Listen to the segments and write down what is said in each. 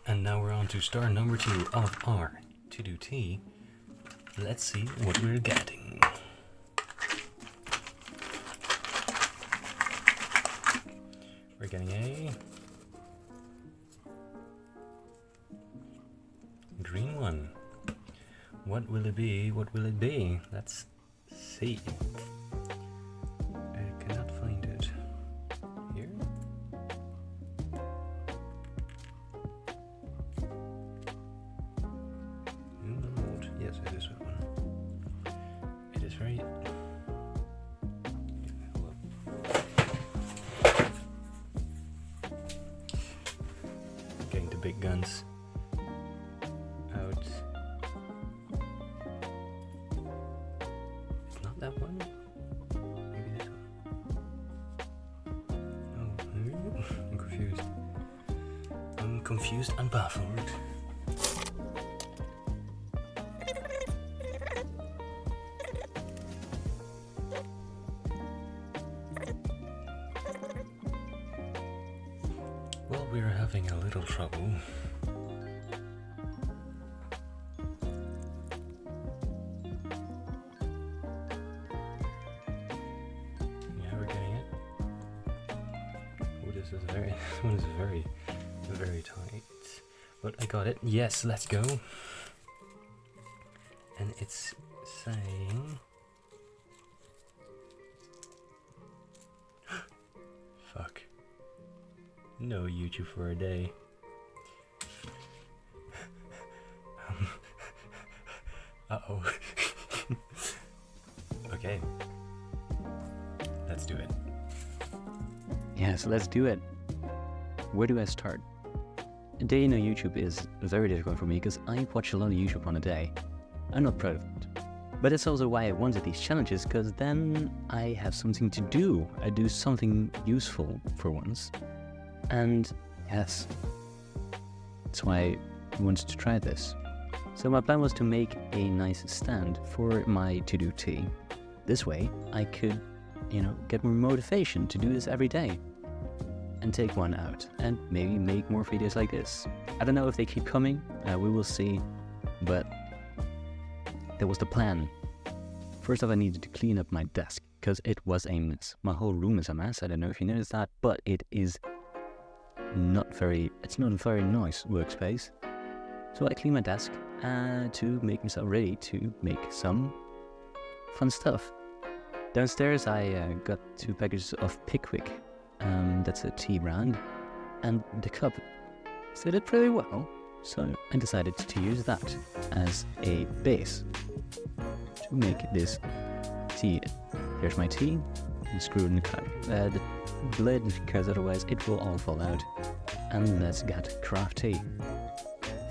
And now we're on to star number 2 of our to-do tea. Let's see what we're getting. We're getting a green one. What will it be? What will it be? Let's see. I cannot find it. Here? Yes, it is that one. It is very... Getting the big guns out. It's not that one? Maybe this one? No, I'm confused. I'm confused and baffled. Well, we're having a little trouble. Yeah, we're getting it. Oh, this one is very, very tight. But I got it. Yes, let's go. And it's saying... Fuck. No YouTube for a day. Uh-oh. Okay. Let's do it. Yes, let's do it. Where do I start? A day no YouTube is very difficult for me because I watch a lot of YouTube on a day. I'm not proud of it. But that's also why I wanted these challenges, because then I have something to do. I do something useful for once. And yes, that's why I wanted to try this. So my plan was to make a nice stand for my to-do tea. This way I could, get more motivation to do this every day. And take one out and maybe make more videos like this. I don't know if they keep coming, we will see, but that was the plan. First off, I needed to clean up my desk because it was a mess. My whole room is a mess. I don't know if you noticed that, but it's not a very nice workspace. So I cleaned my desk to make myself ready to make some fun stuff. Downstairs I got 2 packages of Pickwick. That's a tea brand, and the cup did it pretty well, so I decided to use that as a base to make this tea. Here's my tea, and screw it in the lid because otherwise it will all fall out. And let's get craft tea.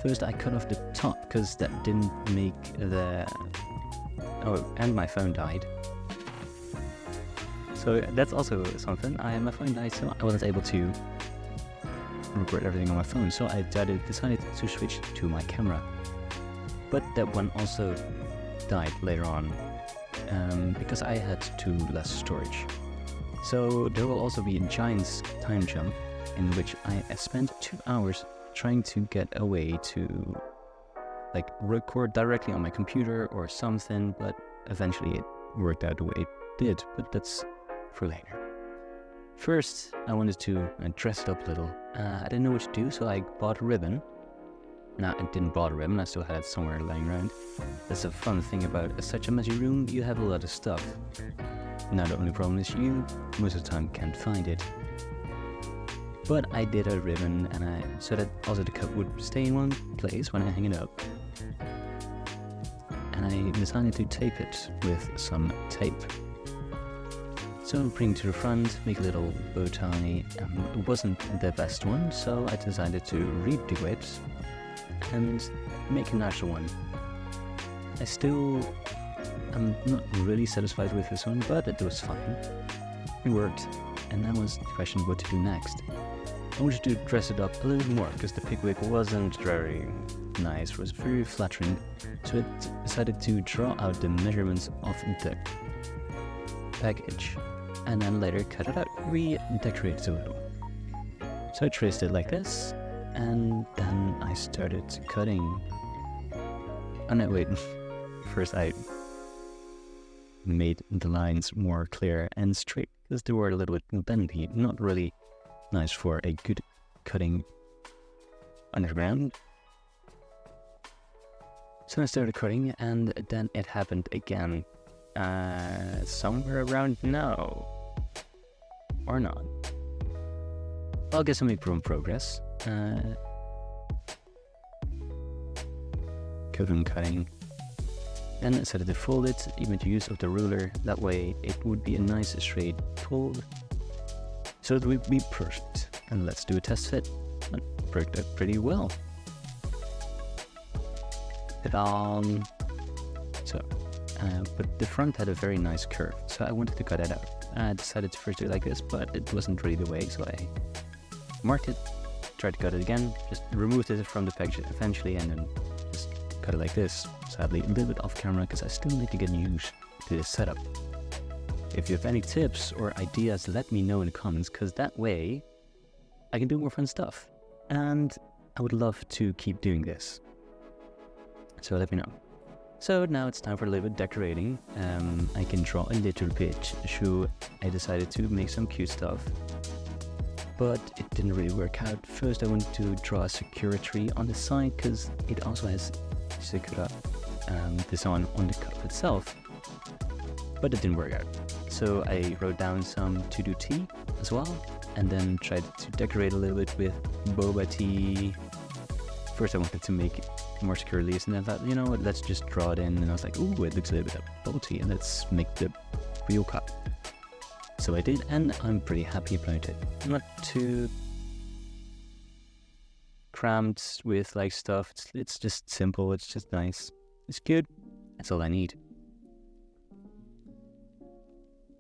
First I cut off the top because that didn't make the... Oh, and my phone died. So that's also something. My phone died, so I wasn't able to record everything on my phone. So I decided to switch to my camera. But that one also died later on because I had too less storage. So there will also be a giant time jump in which I spent 2 hours trying to get a way to record directly on my computer or something, but eventually it worked out the way it did. But that's for later. First, I wanted to dress it up a little. I didn't know what to do, so I bought a ribbon. Now, I didn't buy a ribbon, I still had it somewhere lying around. That's a fun thing about such a messy room, you have a lot of stuff. Now, the only problem is you, most of the time, can't find it. But I did a ribbon, so that also the cup would stay in one place when I hang it up. And I decided to tape it with some tape. So bring it to the front, make a little bow tie. It wasn't the best one, so I decided to redo it and make a nicer one. I'm not really satisfied with this one, but it was fine. It worked, and that was the question what to do next. I wanted to dress it up a little more because the Pickwick wasn't very nice, it was very flattering, so I decided to draw out the measurements of the package and then later cut it out, redecorate it a little. So I traced it like this, And then I started cutting. Oh no, wait. First I made the lines more clear and straight because they were a little bit bendy, not really nice for a good cutting underground. So I started cutting and then it happened again. Somewhere around now. Or not. I'll get some progress. Cutting. Then I decided to fold it, even to use of the ruler. That way it would be a nice straight fold. So it would be perfect. And let's do a test fit. It worked out pretty well. But the front had a very nice curve, so I wanted to cut it out. I decided to first do it like this, but it wasn't really the way, so I marked it, tried to cut it again, just removed it from the package eventually, and then just cut it like this. Sadly, a little bit off camera, because I still need to get used to this setup. If you have any tips or ideas, let me know in the comments, because that way I can do more fun stuff. And I would love to keep doing this. So let me know. So now it's time for a little bit decorating. I can draw a little bit, so I decided to make some cute stuff. But it didn't really work out. First I wanted to draw a Sakura tree on the side, because it also has Sakura design on the cup itself. But it didn't work out. So I wrote down some to-do tea as well, and then tried to decorate a little bit with boba tea. First I wanted to make more secure leaves, and I thought, you know what, let's just draw it in, and I was like, ooh, it looks a little bit like bubble tea, and let's make the real cup. So I did, and I'm pretty happy about it. Not too crammed with like stuff, it's just simple, it's just nice, it's good, that's all I need.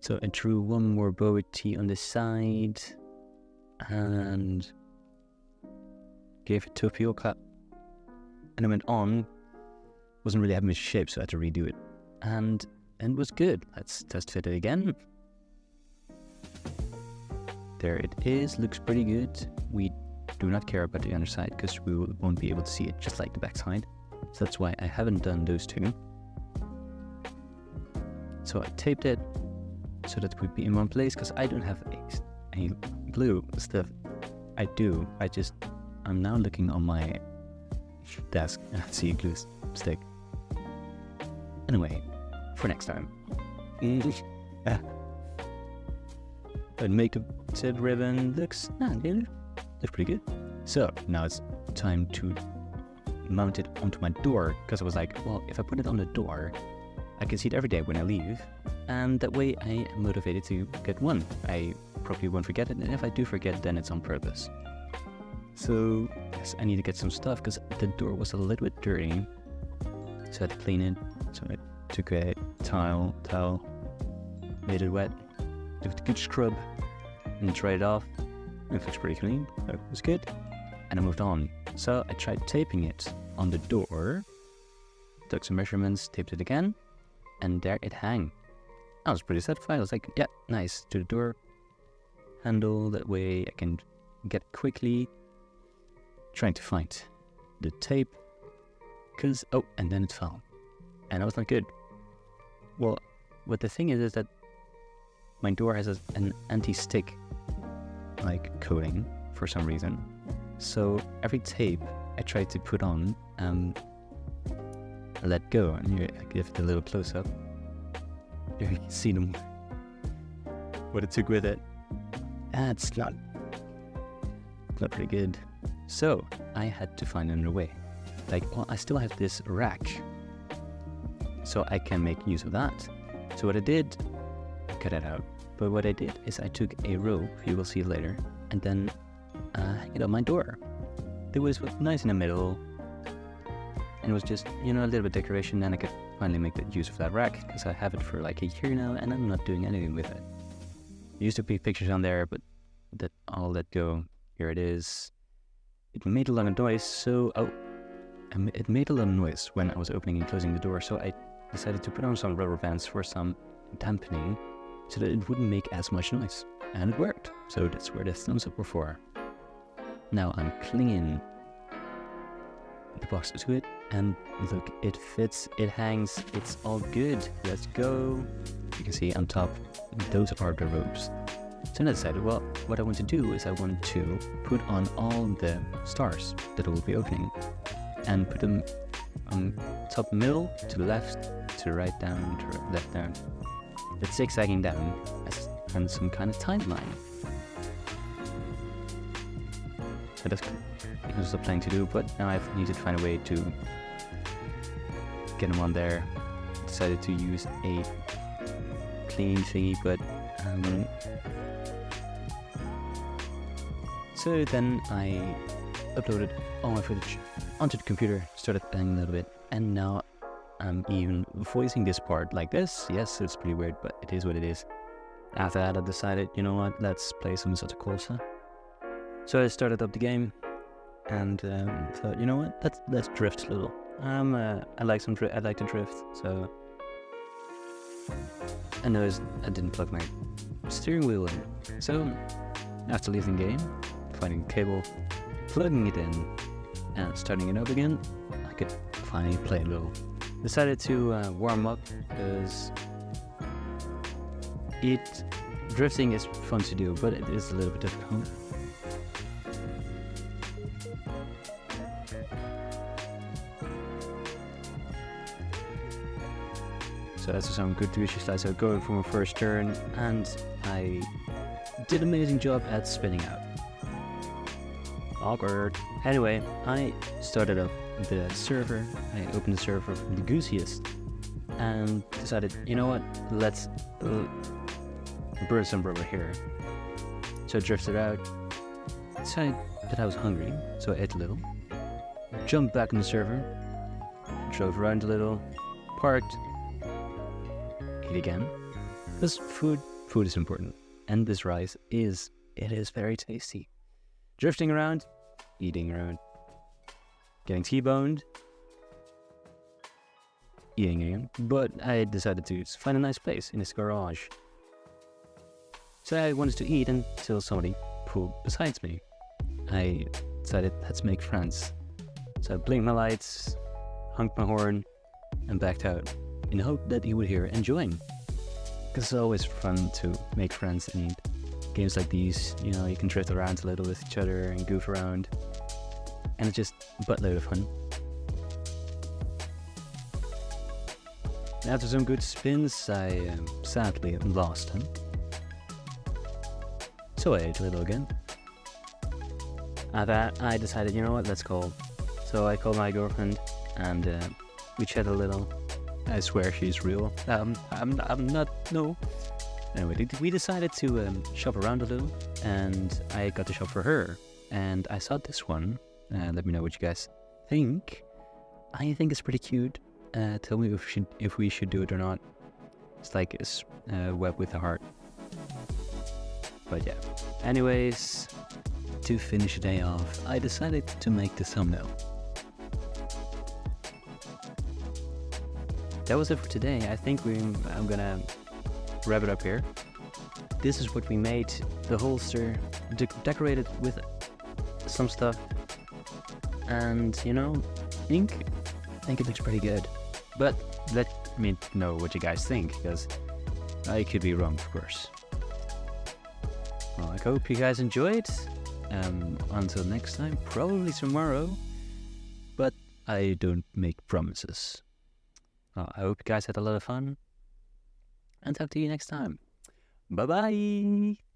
So I drew one more boba tea on the side, and gave it to a peel cup. And I went on, wasn't really having a shape, so I had to redo it. And it was good. Let's test fit it again. There it is, looks pretty good. We do not care about the underside because we won't be able to see it, just like the backside. So that's why I haven't done those two. So I taped it so that it would be in one place, because I don't have any glue stuff. I do, I'm now looking on my desk and I see a glue stick. Anyway, for next time. But make the tip ribbon looks pretty good. So now it's time to mount it onto my door, because I was like, well, if I put it on the door, I can see it every day when I leave, and that way I am motivated to get one. I probably won't forget it, and if I do forget, then it's on purpose. So yes, I need to get some stuff, because the door was a little bit dirty, so I had to clean it. So I took a towel, made it wet, took a good scrub, and dried it off. It looks pretty clean, so it was good. And I moved on. So I tried taping it on the door, took some measurements, taped it again, and there it hang. I was pretty satisfied. I was like, yeah, nice, to the door handle, that way I can get quickly. Trying to find the tape, because, oh, and then it fell. And that was not good. Well, what the thing is that my door has an anti-stick like coating for some reason. So every tape I tried to put on, I let go, and here I give it a little close up. Here you can see them, what it took with it. It's not pretty good. So I had to find another way. Like, well, I still have this rack, so I can make use of that. So what I did, I cut it out. But what I did is I took a rope, you will see it later, and then hang it on my door. It was nice in the middle, and it was just, you know, a little bit of decoration, and I could finally make the use of that rack, because I have it for like a year now, and I'm not doing anything with it. There used to be pictures on there, but that I'll let go. Here it is. It made a lot of noise, so it made a lot of noise when I was opening and closing the door, so I decided to put on some rubber bands for some dampening, so that it wouldn't make as much noise. And it worked, so that's where the thumbs up were for. Now I'm clinging box to it, and look, it fits, it hangs, it's all good. Let's go. You can see on top, those are the ropes. So then I decided, well, what I want to do is I want to put on all the stars that will be opening and put them on top middle, to the left, to the right down, to the left down. It's zigzagging down as on some kind of timeline. So that's was the plan to do, but now I needed to find a way to get them on there. Decided to use a clean thingy, but so then I uploaded all my footage onto the computer, started playing a little bit, and now I'm even voicing this part like this. Yes, it's pretty weird, but it is what it is. After that, I decided, you know what, let's play some Santa Clausa. So I started up the game, and thought, you know what, let's drift a little. I like to drift, so I noticed I didn't plug my steering wheel in. So after leaving the game, finding the cable, plugging it in, and starting it up again, I could finally play a little. Decided to warm up because drifting is fun to do, but it is a little bit difficult. So that's some good Gucci style. So going for my first turn, and I did an amazing job at spinning out. Awkward. Anyway, I started up the server. I opened the server from the Goosiest and decided, you know what, let's burn some rubber here. So I drifted out, decided that I was hungry, so I ate a little, jumped back on the server, drove around a little, parked, ate again. Because food is important, and this rice is very tasty. Drifting around, eating around, getting T-boned, eating again, but I decided to find a nice place in this garage. So I wanted to eat until somebody pulled beside me. I decided, let's make friends. So I blinked my lights, honked my horn, and backed out in the hope that he would hear and join. Because it's always fun to make friends in games like these. You know, you can drift around a little with each other and goof around, and it's just a buttload of fun. After some good spins, I sadly lost him. So I ate a little again. After that, I decided, you know what, let's call. So I called my girlfriend, and we chatted a little. I swear she's real. I'm not, no. Anyway, we decided to shop around a little, and I got to shop for her. And I saw this one. Let me know what you guys think. I think it's pretty cute. Tell me if we should do it or not. It's like a web with a heart. But yeah. Anyways, to finish the day off, I decided to make the thumbnail. That was it for today. I think I'm gonna wrap it up here. This is what we made. The holster decorated with some stuff, and you know, I think it looks pretty good. But let me know what you guys think, because I could be wrong, of course. Well, I hope you guys enjoyed. Until next time, probably tomorrow, but I don't make promises. I hope you guys had a lot of fun, and talk to you next time. Bye bye!